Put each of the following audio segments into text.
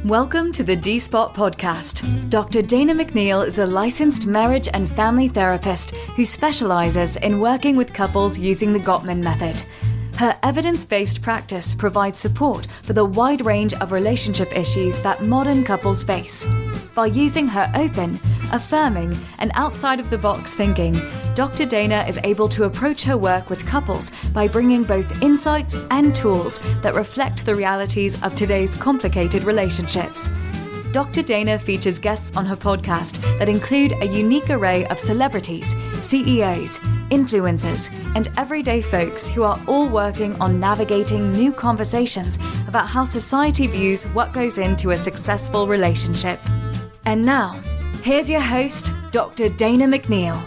Welcome to the D-Spot podcast. Dr. Dana McNeil is a licensed marriage and family therapist who specializes in working with couples using the Gottman method. Her evidence-based practice provides support for the wide range of relationship issues that modern couples face. By using her open, affirming, and outside-of-the-box thinking, Dr. Dana is able to approach her work with couples by bringing both insights and tools that reflect the realities of today's complicated relationships. Dr. Dana features guests on her podcast that include a unique array of celebrities, CEOs, influencers, and everyday folks who are all working on navigating new conversations about how society views what goes into a successful relationship. And now, here's your host, Dr. Dana McNeil.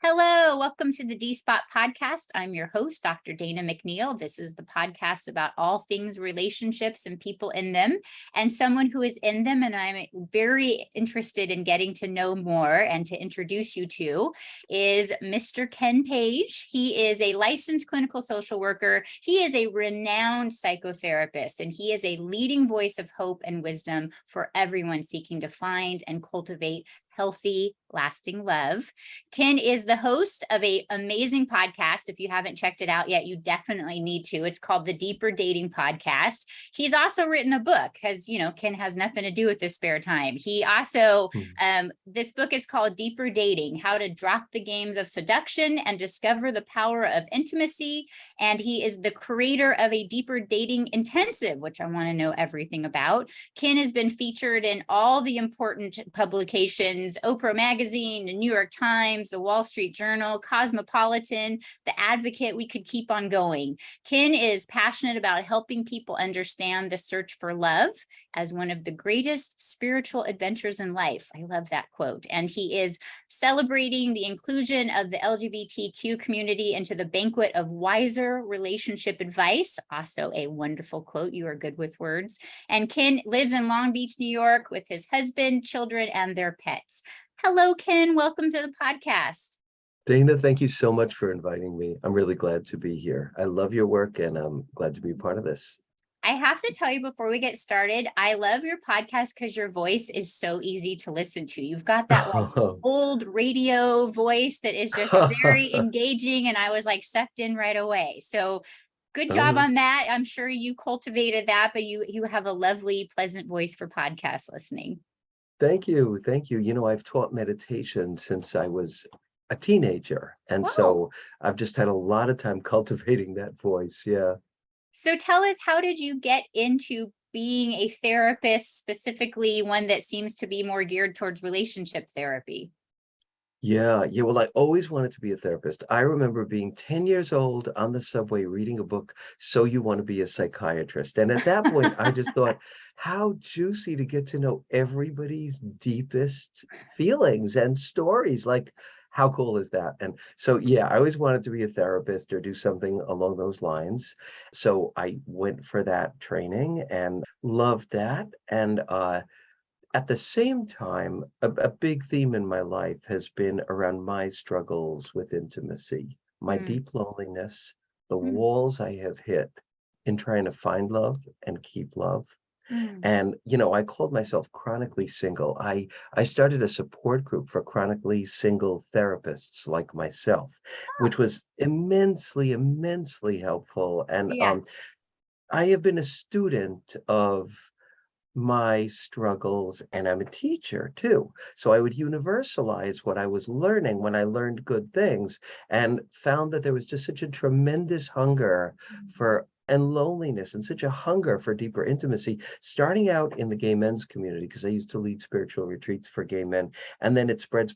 Hello, welcome to the D-Spot podcast. I'm your host, Dr. Dana McNeil. This is the podcast about all things relationships and people in them, and someone who is in them, and I'm very interested in getting to know more and to introduce you to, is Mr. Ken Page. He is a licensed clinical social worker. He is a renowned psychotherapist, and he is a leading voice of hope and wisdom for everyone seeking to find and cultivate healthy, lasting love. Ken is the host of an amazing podcast. If you haven't checked it out yet, you definitely need to. It's called the Deeper Dating Podcast. He's also written a book because, Ken has nothing to do with his spare time. He also, this book is called Deeper Dating, How to Drop the Games of Seduction and Discover the Power of Intimacy. And he is the creator of a Deeper Dating Intensive, which I want to know everything about. Ken has been featured in all the important publications, Oprah Magazine, the New York Times, the Wall Street Journal, Cosmopolitan, the Advocate. We could keep on going. Ken is passionate about helping people understand the search for love as one of the greatest spiritual adventures in life. I love that quote. And he is celebrating the inclusion of the LGBTQ community into the banquet of wiser relationship advice. Also a wonderful quote. You are good with words. And Ken lives in Long Beach, New York with his husband, children, and their pets. Hello, Ken. Welcome to the podcast. Dana, thank you so much for inviting me. I'm really glad to be here. I love your work and I'm glad to be a part of this. I have to tell you before we get started, I love your podcast because your voice is so easy to listen to. You've got that old radio voice that is just very engaging, and I was sucked in right away. So good job on that. I'm sure you cultivated that, but you have a lovely, pleasant voice for podcast listening. Thank you. Thank you. I've taught meditation since I was a teenager. And so I've just had a lot of time cultivating that voice. Yeah. So tell us, how did you get into being a therapist, specifically one that seems to be more geared towards relationship therapy? Yeah. Well, I always wanted to be a therapist. I remember being 10 years old on the subway reading a book, So You Want to Be a Psychiatrist. And at that point, I just thought, how juicy to get to know everybody's deepest feelings and stories. How cool is that? And so, yeah, I always wanted to be a therapist or do something along those lines. So I went for that training and loved that. And at the same time, a big theme in my life has been around my struggles with intimacy, my deep loneliness, the walls I have hit in trying to find love and keep love. And, I called myself chronically single. I started a support group for chronically single therapists like myself, which was immensely, immensely helpful. And I have been a student of my struggles, and I'm a teacher too. So I would universalize what I was learning when I learned good things, and found that there was just such a tremendous hunger for and loneliness and such a hunger for deeper intimacy, starting out in the gay men's community, because I used to lead spiritual retreats for gay men. And then it spread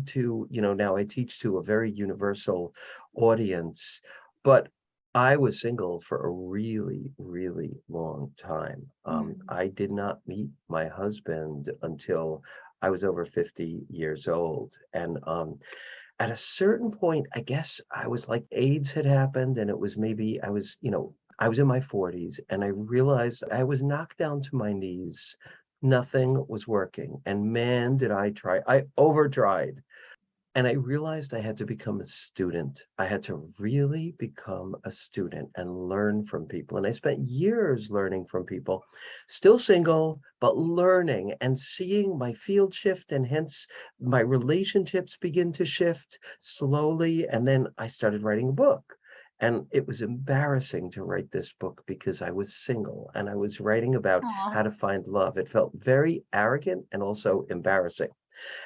to, now I teach to a very universal audience. But I was single for a really, really long time. I did not meet my husband until I was over 50 years old. And at a certain point, I guess I was AIDS had happened, and it was maybe I was in my 40s, and I realized I was knocked down to my knees. Nothing was working. And man, did I try. I overtried. And I realized I had to become a student. I had to really become a student and learn from people. And I spent years learning from people, still single, but learning and seeing my field shift, and hence my relationships begin to shift slowly. And then I started writing a book. And it was embarrassing to write this book because I was single and I was writing about Aw. how to find love. It felt very arrogant and also embarrassing.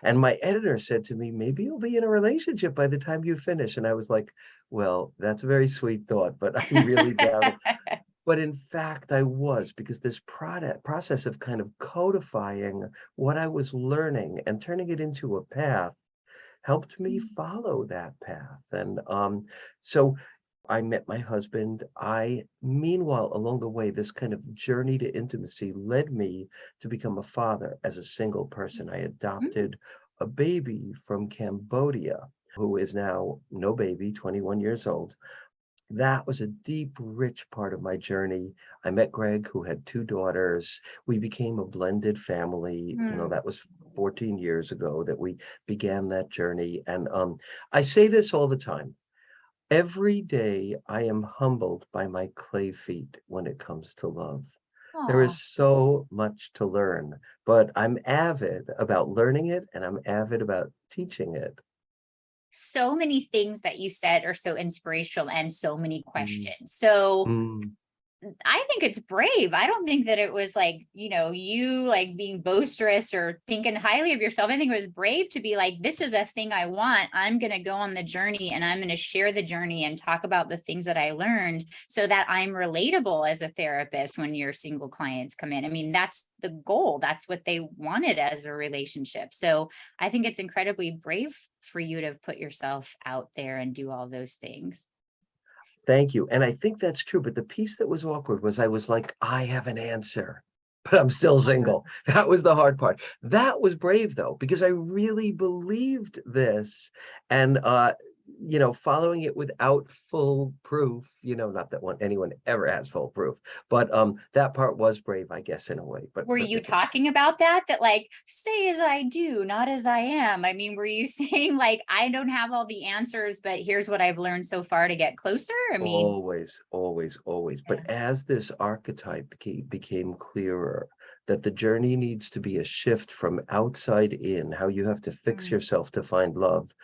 And my editor said to me, maybe you'll be in a relationship by the time you finish. And I was like, well, that's a very sweet thought, but I really doubt it. But in fact, I was, because this process of kind of codifying what I was learning and turning it into a path helped me follow that path. And so I met my husband. Meanwhile, along the way, this kind of journey to intimacy led me to become a father as a single person. I Mm. adopted a baby from Cambodia who is now no baby, 21 years old. That was a deep, rich part of my journey. I met Greg, who had two daughters. We became a blended family. Mm. That was 14 years ago that we began that journey. And I say this all the time. Every day I am humbled by my clay feet when it comes to love. There Aw. is so much to learn, but I'm avid about learning it and I'm avid about teaching it. So many things that you said are so inspirational and so many Mm, questions. So mm. I think it's brave. I don't think that it was like, you like being boisterous or thinking highly of yourself. I think it was brave to be like, this is a thing I want. I'm going to go on the journey and I'm going to share the journey and talk about the things that I learned so that I'm relatable as a therapist when your single clients come in. I mean, that's the goal. That's what they wanted as a relationship. So I think it's incredibly brave for you to put yourself out there and do all those things. Thank you. And I think that's true. But the piece that was awkward was I was like, I have an answer, but I'm still single. That was the hard part. That was brave though, because I really believed this. And following it without full proof, not that anyone ever has full proof, but that part was brave, I guess, in a way. But Were you talking about that like, say as I do, not as I am? I mean, were you saying like, I don't have all the answers, but here's what I've learned so far to get closer? I mean, always, always, always. But yeah. as this archetype became clearer, that the journey needs to be a shift from outside in, how you have to fix Mm. yourself to find love,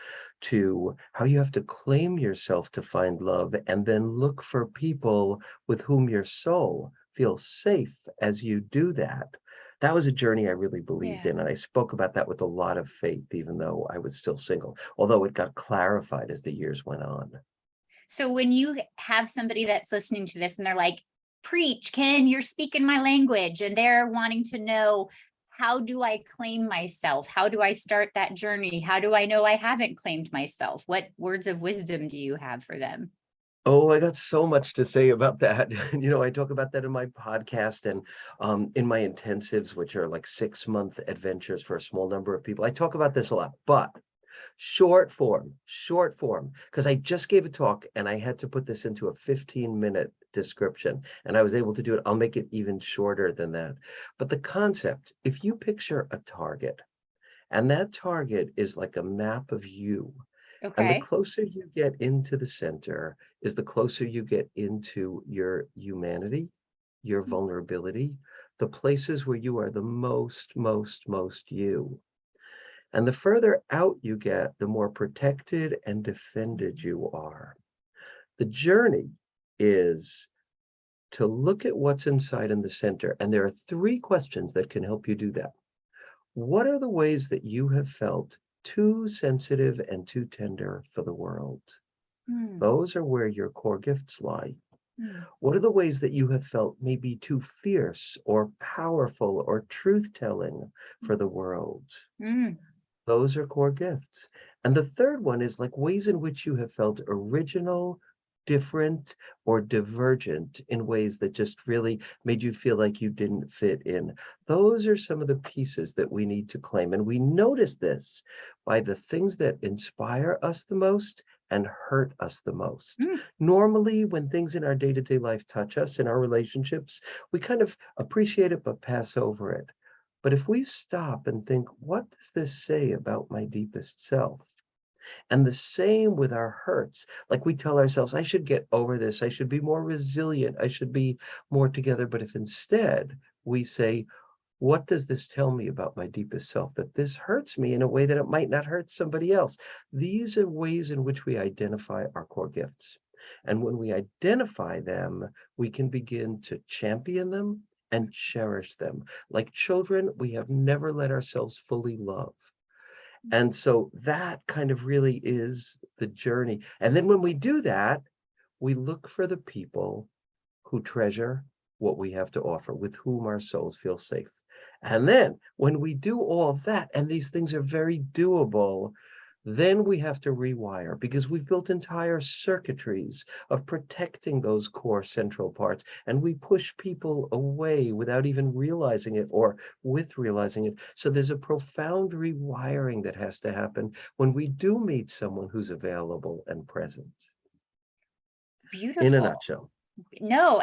to how you have to claim yourself to find love, and then look for people with whom your soul feels safe as you do that. That was a journey I really believed Yeah. in. And I spoke about that with a lot of faith, even though I was still single, although it got clarified as the years went on. So when you have somebody that's listening to this and they're like, preach, Ken, you're speaking my language, and they're wanting to know, how do I claim myself? How do I start that journey? How do I know I haven't claimed myself? What words of wisdom do you have for them? Oh, I got so much to say about that. I talk about that in my podcast and in my intensives, which are like 6-month adventures for a small number of people. I talk about this a lot, but short form, because I just gave a talk and I had to put this into a 15-minute description and I was able to do it. I'll make it even shorter than that. But the concept, if you picture a target and that target is like a map of you, and the Okay. closer you get into the center is the closer you get into your humanity, your vulnerability, the places where you are the most you. And the further out you get, the more protected and defended you are. The journey is to look at what's inside in the center. And there are 3 questions that can help you do that. What are the ways that you have felt too sensitive and too tender for the world? Mm. Those are where your core gifts lie. Mm. What are the ways that you have felt maybe too fierce or powerful or truth-telling for the world? Mm. Those are core gifts. And the third one is like ways in which you have felt original, different, or divergent in ways that just really made you feel like you didn't fit in. Those are some of the pieces that we need to claim. And we notice this by the things that inspire us the most and hurt us the most. Mm. Normally, when things in our day-to-day life touch us in our relationships, we kind of appreciate it but pass over it. But if we stop and think, what does this say about my deepest self? And the same with our hurts. Like we tell ourselves, I should get over this. I should be more resilient. I should be more together. But if instead we say, what does this tell me about my deepest self? That this hurts me in a way that it might not hurt somebody else. These are ways in which we identify our core gifts. And when we identify them, we can begin to champion them and cherish them. Like children, we have never let ourselves fully love. And so that kind of really is the journey. And then when we do that, we look for the people who treasure what we have to offer, with whom our souls feel safe. And then when we do all of that, and these things are very doable, then we have to rewire because we've built entire circuitries of protecting those core central parts. And we push people away without even realizing it or with realizing it. So there's a profound rewiring that has to happen when we do meet someone who's available and present. In a Beautiful. nutshell. No,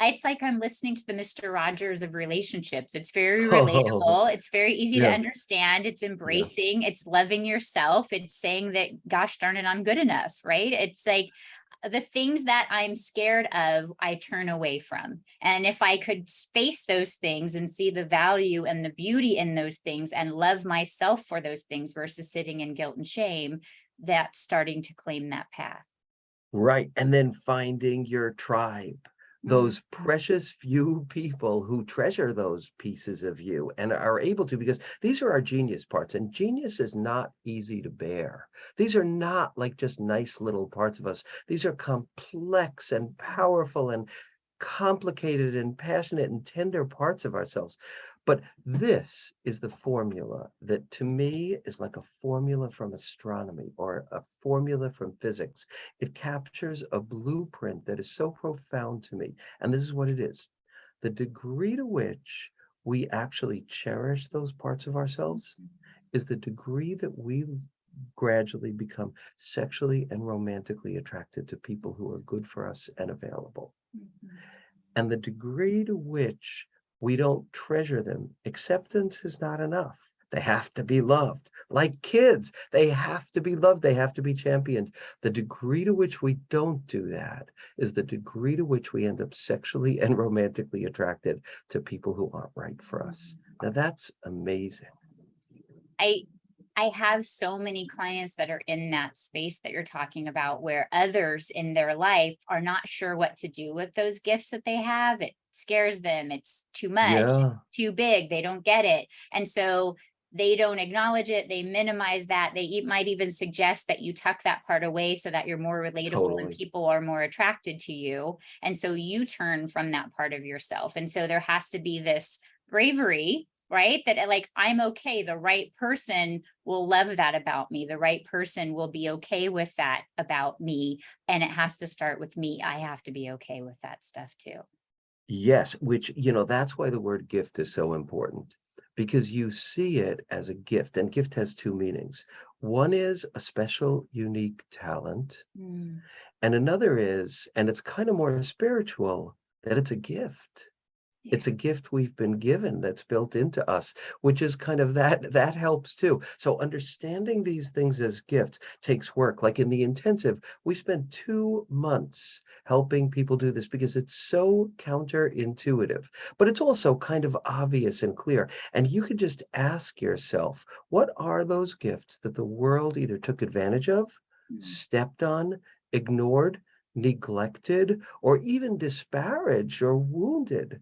it's like I'm listening to the Mr. Rogers of relationships. It's very Oh, relatable. It's very easy to yeah, understand. It's yeah. embracing, it's loving yourself. It's saying that, gosh darn it, I'm good enough, right? It's like the things that I'm scared of, I turn away from. And if I could face those things and see the value and the beauty in those things and love myself for those things versus sitting in guilt and shame, that's starting to claim that path. Right. And then finding your tribe, Mhm. those precious few people who treasure those pieces of you and are able to, because these are our genius parts, and genius is not easy to bear. These are not like just nice little parts of us. These are complex and powerful and complicated and passionate and tender parts of ourselves. But this is the formula that to me is like a formula from astronomy or a formula from physics. It captures a blueprint that is so profound to me. And this is what it is. The degree to which we actually cherish those parts of ourselves is the degree that we gradually become sexually and romantically attracted to people who are good for us and available. And the degree to which we don't treasure them, acceptance is not enough. They have to be loved. Like kids, they have to be loved. They have to be championed. The degree to which we don't do that is the degree to which we end up sexually and romantically attracted to people who aren't right for us. Now that's amazing. I I have so many clients that are in that space that you're talking about, where others in their life are not sure what to do with those gifts that they have. It scares them. It's too much, Yeah, too big. They don't get it. And so they don't acknowledge it. They minimize that. Might even suggest that you tuck that part away so that you're more relatable and totally. people are more attracted to you. And so you turn from that part of yourself. And so there has to be this bravery, right? That like, I'm okay. The right person will love that about me. The right person will be okay with that about me. And it has to start with me. I have to be okay with that stuff too. Yes, which, that's why the word gift is so important, because you see it as a gift, and gift has two meanings. One is a special, unique talent, Mm. and another is, and it's kind of more spiritual, that it's a gift. Yeah. It's a gift we've been given that's built into us, which is kind of that helps too. So understanding these things as gifts takes work. Like in the intensive, we spent 2 months helping people do this because it's so counterintuitive, but it's also kind of obvious and clear. And you could just ask yourself, what are those gifts that the world either took advantage of, Mm. stepped on, ignored, neglected, or even disparaged or wounded?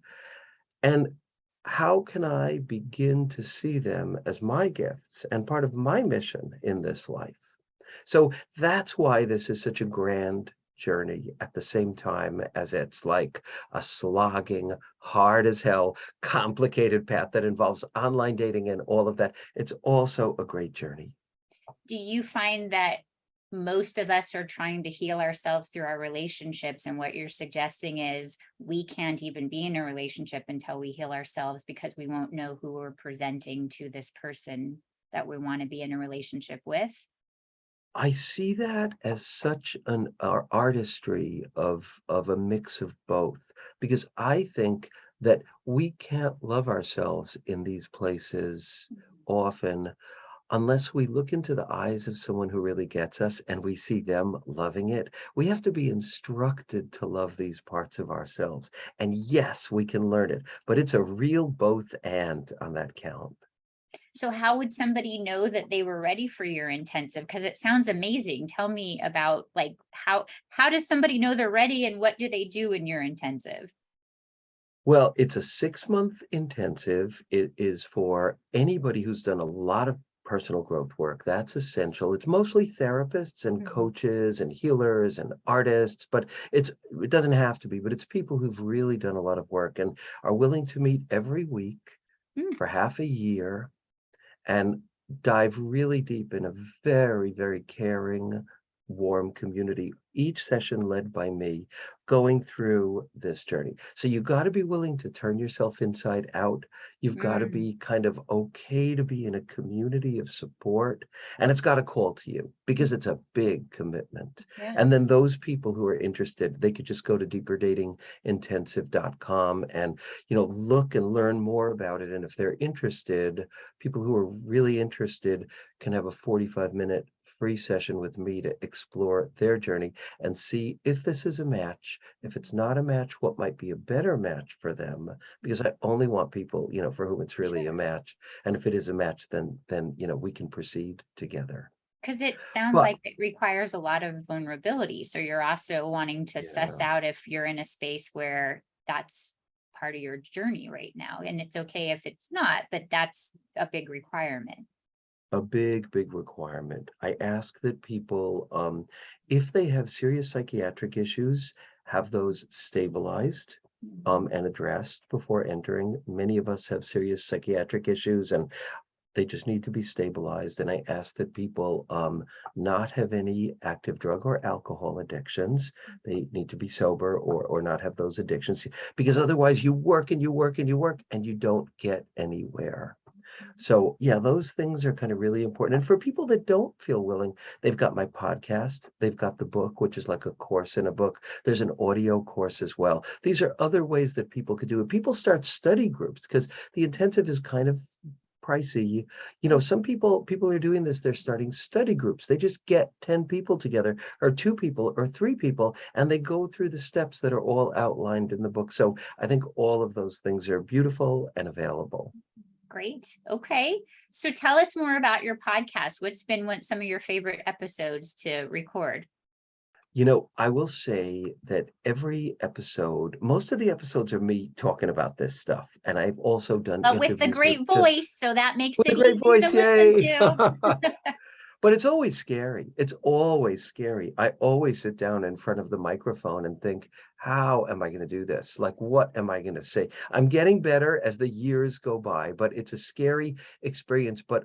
And how can I begin to see them as my gifts and part of my mission in this life? So that's why this is such a grand journey at the same time as it's like a slogging, hard as hell, complicated path that involves online dating and all of that. It's also a great journey. Do you find that most of us are trying to heal ourselves through our relationships? And what you're suggesting is we can't even be in a relationship until we heal ourselves because we won't know who we're presenting to this person that we want to be in a relationship with. I see that as such an artistry of a mix of both, because I think that we can't love ourselves in these places often unless we look into the eyes of someone who really gets us and we see them loving it, we have to be instructed to love these parts of ourselves. And yes, we can learn it, but it's a real both and on that count. So how would somebody know that they were ready for your intensive? Because it sounds amazing. Tell me about like how does somebody know they're ready and what do they do in your intensive? Well, it's a 6-month intensive. It is for anybody who's done a lot of personal growth work. That's essential. It's mostly therapists and Mhm. coaches and healers and artists, but it doesn't have to be, but it's people who've really done a lot of work and are willing to meet every week Mm. for half a year and dive really deep in a very, very caring, warm community, each session led by me, going through this journey. So you got to be willing to turn yourself inside out. You've got to Mm. be kind of okay to be in a community of support, and it's got to call to you because it's a big commitment. Yeah. And then those people who are interested, they could just go to deeperdatingintensive.com and, look and learn more about it. And if they're interested, people who are really interested can have a 45-minute free session with me to explore their journey and see if this is a match. If it's not a match, what might be a better match for them? Because I only want people, for whom it's really a Sure. match. And if it is a match, then we can proceed together. Because it sounds But like it requires a lot of vulnerability. So you're also wanting to suss yeah, out if you're in a space where that's part of your journey right now. And it's okay if it's not, but that's a big requirement. a big, big requirement. I ask that people, if they have serious psychiatric issues, have those stabilized Mhm. and addressed before entering. Many of us have serious psychiatric issues and they just need to be stabilized. And I ask that people not have any active drug or alcohol addictions. They need to be sober or not have those addictions because otherwise you work and you work and you work and you don't get anywhere. So yeah, those things are kind of really important. And for people that don't feel willing, they've got my podcast, they've got the book, which is like a course in a book. There's an audio course as well. These are other ways that people could do it. People start study groups because the intensive is kind of pricey. Some people are doing this, they're starting study groups. They just get 10 people together or 2 people or 3 people, and they go through the steps that are all outlined in the book. So I think all of those things are beautiful and available. Great. Okay. So tell us more about your podcast. What's been some of your favorite episodes to record? I will say that every episode, most of the episodes are me talking about this stuff. And I've also done But with the interviews with great just voice, so that makes with a it great easier to voice. listen Yay. to. But it's always scary. It's always scary. I always sit down in front of the microphone and think, how am I going to do this? Like, what am I going to say? I'm getting better as the years go by, but it's a scary experience. But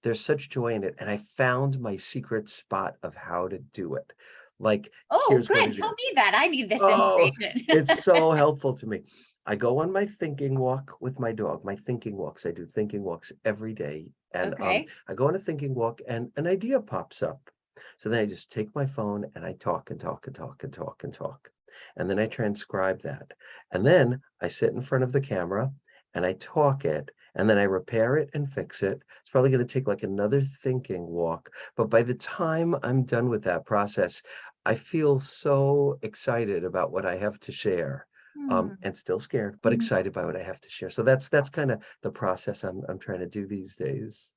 there's such joy in it. And I found my secret spot of how to do it. Like, Oh, here's what good. it Tell me is. that. I need this Oh, information. it's so helpful to me. I go on my thinking walk with my dog, my thinking walks. I do thinking walks every day. And Okay. I go on a thinking walk and an idea pops up. So then I just take my phone and I talk and talk and talk and talk and talk. And then I transcribe that. And then I sit in front of the camera and I talk it. And then I repair it and fix it. It's probably going to take like another thinking walk. But by the time I'm done with that process, I feel so excited about what I have to share, Hmm. and still scared, but excited by what I have to share. So that's kind of the process I'm trying to do these days.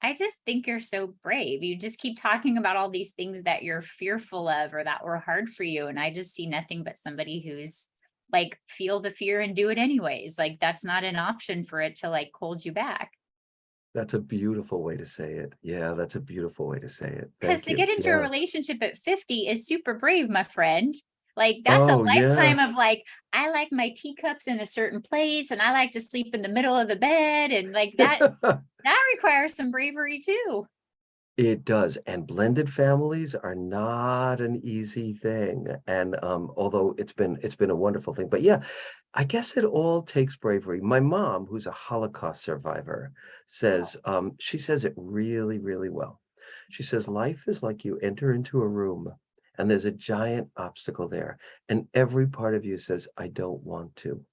I just think you're so brave. You just keep talking about all these things that you're fearful of or that were hard for you. And I just see nothing but somebody who's like, feel the fear and do it anyways. Like, that's not an option for it to like hold you back. That's a beautiful way to say it. Yeah, that's a beautiful way to say it. Because Thank to you. get into a Yeah. relationship at 50 is super brave, my friend. Like, that's a Oh, yeah. lifetime of like, I like my teacups in a certain place and I like to sleep in the middle of the bed. And like that requires some bravery too. It does, and blended families are not an easy thing. And although it's been a wonderful thing, but yeah, I guess it all takes bravery. My mom, who's a Holocaust survivor, says she says it really, really well. She says life is like you enter into a room and there's a giant obstacle there, and every part of you says, I don't want to,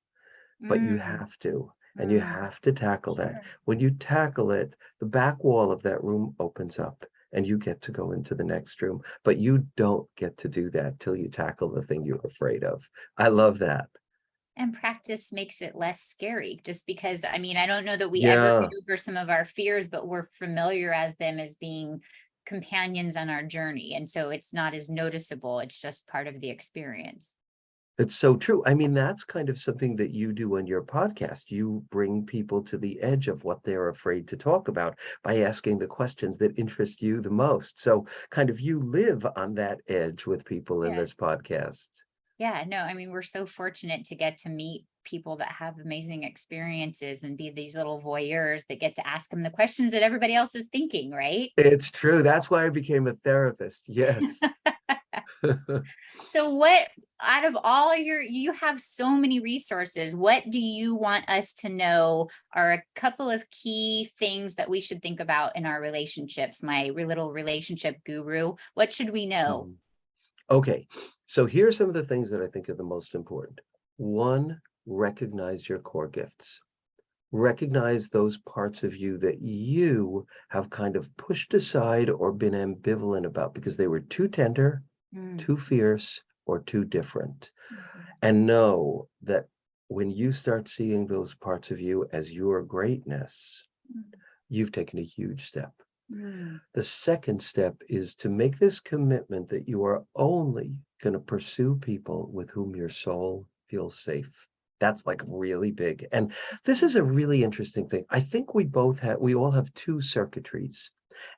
but you Mm, have to. and you have to tackle that. Sure. When you tackle it, the back wall of that room opens up and you get to go into the next room. But you don't get to do that till you tackle the thing you're afraid of. I love that. And practice makes it less scary, just because, I mean, I don't know that we ever get Yeah, over some of our fears, but we're familiar as them as being companions on our journey. And so it's not as noticeable. It's just part of the experience. it's so true. I mean, that's kind of something that you do on your podcast. You bring people to the edge of what they're afraid to talk about by asking the questions that interest you the most. So kind of you live on that edge with people in Yeah. this podcast. Yeah, no, I mean, we're so fortunate to get to meet people that have amazing experiences and be these little voyeurs that get to ask them the questions that everybody else is thinking, right? It's true. That's why I became a therapist. Yes. So what, out of all you have so many resources, what do you want us to know are a couple of key things that we should think about in our relationships? My little relationship guru, what should we know? Mhm. Okay. So here's some of the things that I think are the most important. One, recognize your core gifts. Recognize those parts of you that you have kind of pushed aside or been ambivalent about because they were too tender, Mm, too fierce, or too different. mhm, And know that when you start seeing those parts of you as your greatness, you've taken a huge step. mm, The second step is to make this commitment that you are only going to pursue people with whom your soul feels safe. That's like really big. And this is a really interesting thing. I think we all have two circuitries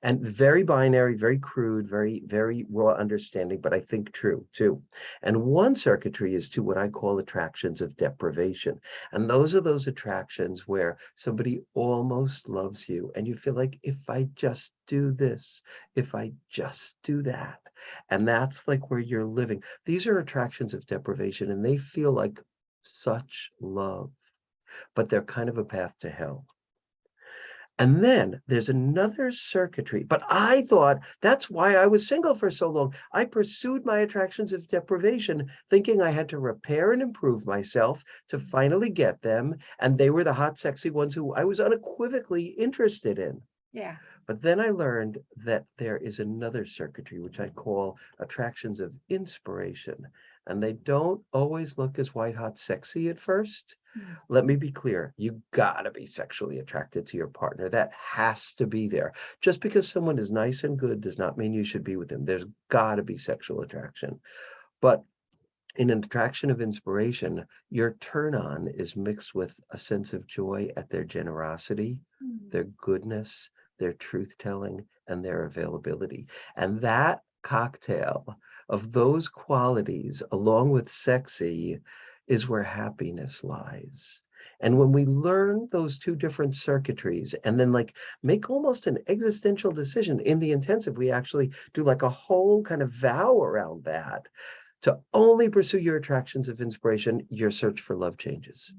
and very binary, very crude, very, very raw understanding, but I think true too. And one circuitry is to what I call attractions of deprivation. And those are those attractions where somebody almost loves you and you feel like, if I just do this, if I just do that. And that's like where you're living. These are attractions of deprivation and they feel like such love, but they're kind of a path to hell. And then there's another circuitry, but I thought that's why I was single for so long. I pursued my attractions of deprivation, thinking I had to repair and improve myself to finally get them. And they were the hot, sexy ones who I was unequivocally interested in. yeah. But then I learned that there is another circuitry, which I call attractions of inspiration. And they don't always look as white hot sexy at first. Mm, Let me be clear, you gotta be sexually attracted to your partner. That has to be there. Just because someone is nice and good does not mean you should be with them. There's gotta be sexual attraction. But in an attraction of inspiration, your turn on is mixed with a sense of joy at their generosity, mm, their goodness, their truth telling, and their availability. And that cocktail of those qualities, along with sexy, is where happiness lies. And when we learn those two different circuitries and then like make almost an existential decision in the intensive, we actually do like a whole kind of vow around that to only pursue your attractions of inspiration, your search for love changes.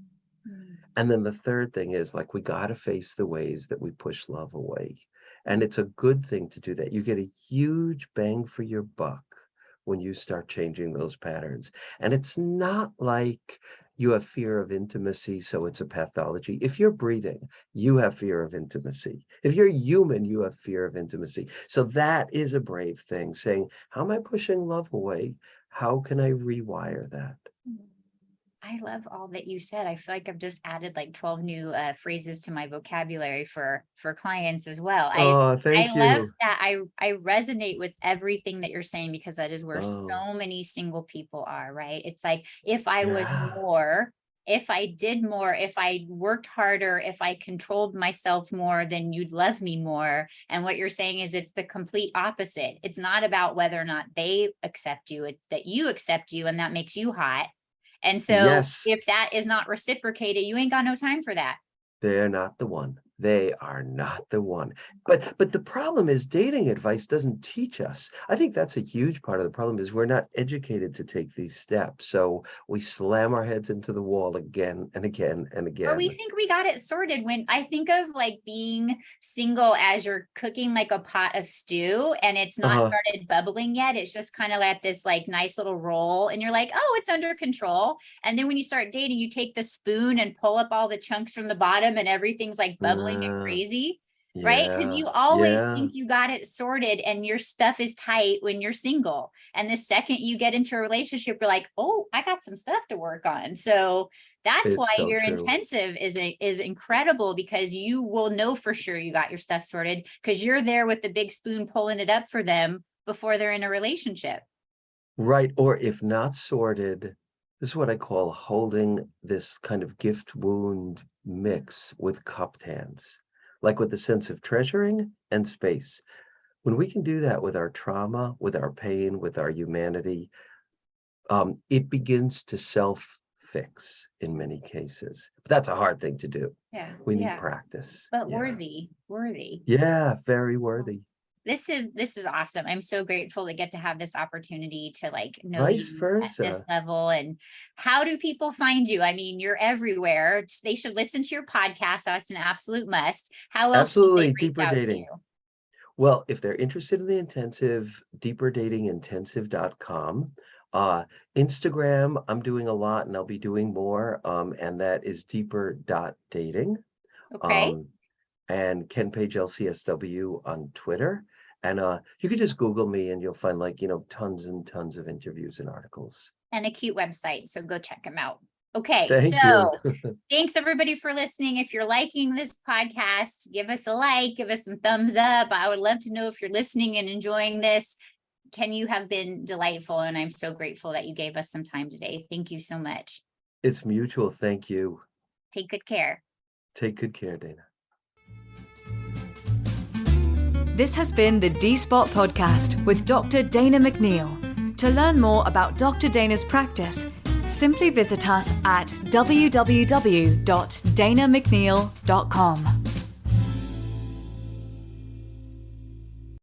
mm, And then the third thing is like, we got to face the ways that we push love away. And mm. it's a good thing to do that. You get a huge bang for your buck when you start changing those patterns. And it's not like you have fear of intimacy, so it's a pathology. If you're breathing, you have fear of intimacy. If you're human, you have fear of intimacy. So that is a brave thing, saying, how am I pushing love away? How can I rewire that? I love all that you said. I feel like I've just added like 12 new phrases to my vocabulary for clients as well. Oh, I thank love you. that. I resonate with everything that you're saying, because that is where Oh, so many single people are, right? It's like, if I was yeah. more, if I did more, if I worked harder, if I controlled myself more, then you'd love me more. And what you're saying is it's the complete opposite. It's not about whether or not they accept you, it's that you accept you, and that makes you hot. And so Yes, if that is not reciprocated, you ain't got no time for that. they're not the one. they are not the one. But the problem is dating advice doesn't teach us. I think that's a huge part of the problem is we're not educated to take these steps. So we slam our heads into the wall again and again and Or we again. think we got it sorted. When I think of like being single as you're cooking like a pot of stew and it's not started bubbling yet. It's just kind of at this like nice little roll and you're like, oh, it's under control. And then when you start dating, you take the spoon and pull up all the chunks from the bottom and everything's like bubbling and crazy. Right? Because you always think you got it sorted and your stuff is tight when you're single. And the second you get into a relationship, you're like, oh, I got some stuff to work on. So that's It's why so your true. intensive is incredible, because you will know for sure you got your stuff sorted because you're there with the big spoon pulling it up for them before they're in a relationship. Right. Or if not sorted, this is what I call holding this kind of gift wound mix with cupped hands, like with the sense of treasuring and space. When we can do that with our trauma, with our pain, with our humanity, it begins to self-fix in many cases. But that's a hard thing to do. Yeah. We need practice. But worthy. Yeah, very worthy. This is awesome. I'm so grateful to get to have this opportunity to like know Vice you versa. at this level. And how do people find you? I mean, you're everywhere. They should listen to your podcast. That's an absolute must. How else should they Absolutely. reach Deeper out to dating. you? Well, if they're interested in the intensive, deeperdatingintensive.com. Instagram, I'm doing a lot and I'll be doing more. And that is deeper.dating. Okay. And Ken Page LCSW on Twitter. And you can just Google me and you'll find like, tons and tons of interviews and articles. And a cute website. So go check them out. Okay. Thank So you. thanks everybody for listening. If you're liking this podcast, give us a like, give us some thumbs up. I would love to know if you're listening and enjoying this. Ken, you have been delightful. And I'm so grateful that you gave us some time today. Thank you so much. It's mutual. Thank you. Take good care. Take good care, Dana. This has been the D-Spot Podcast with Dr. Dana McNeil. To learn more about Dr. Dana's practice, simply visit us at www.danamcneil.com.